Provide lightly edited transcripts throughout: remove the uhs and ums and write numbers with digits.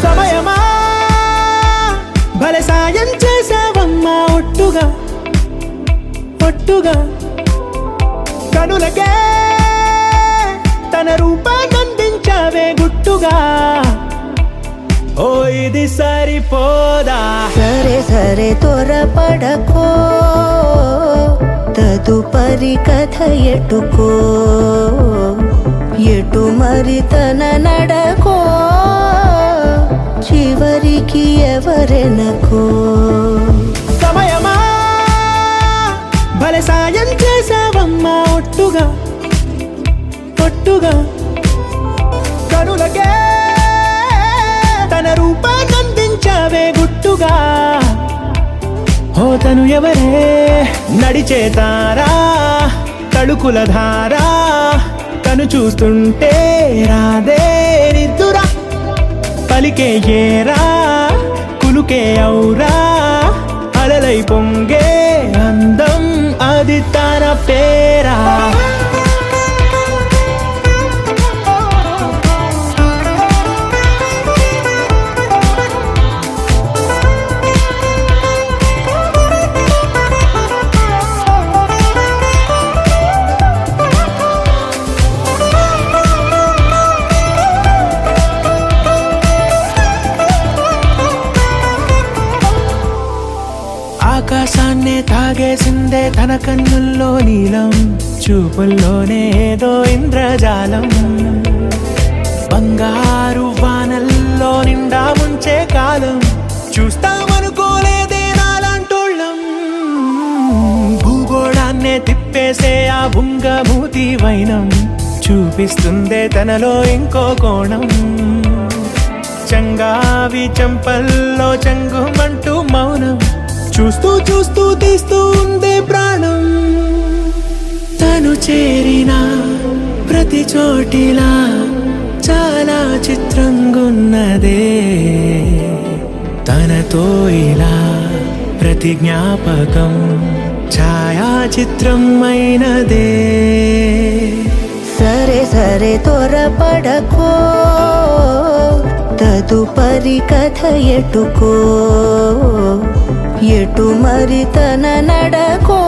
సమయమా భలే సాయం చేసావమ్మా ఒట్టుగా ఒట్టుగా కనులకే తన రూపాన్నందించావే గుట్టుగా ఓ ఇది సరిపోదా సరే సరే త్వరపడకో తదుపరి కథ ఎటుకో ఎటు మరి తన నడకో చివరికి ఎవరెనకో సమయమా భలే సాయం చేసావమ్మా ఒట్టుగా ఒట్టుగా కనులకే తన రూపాన్నందించావే గుట్టుగా ఓ తను ఎవరే నడిచే తారా తడుకుల ధారా తను చూస్తుంటే రాదే నిద్దురా పలికే ఏరా కులుకే ఔరా అలలై పొంగే అందం అది తన పేరా ఆకాశాన్నే తాగేసిందే తన కన్నుల్లో నీలం చూపుల్లోనే ఏదో ఇంద్రజాలం బంగారు వానల్లో నిండా ముంచే కాలం చూస్తామనుకోలేదే నాలాంటోళ్ళం భూగోళాన్నే తిప్పేసే ఆ బుంగమూతి వైనం చూపిస్తుందే తనలో ఇంకో కోణం చంగావి చెంపల్లో చంగుమంటూ మౌనం చూస్తూ చూస్తూ తీస్తూ ఉందే ప్రాణం తను చేరిన ప్రతి చోటిలా చాలా చిత్రంగున్నదే తనతో ఇలా ప్రతి జ్ఞాపకం ఛాయాచిత్రం అయినదే సరే సరే త్వరపడకో తదుపరి కథ ఎటుకో ఎటు మరి తన నడకో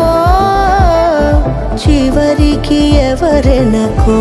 చివరికి ఎవరెనకో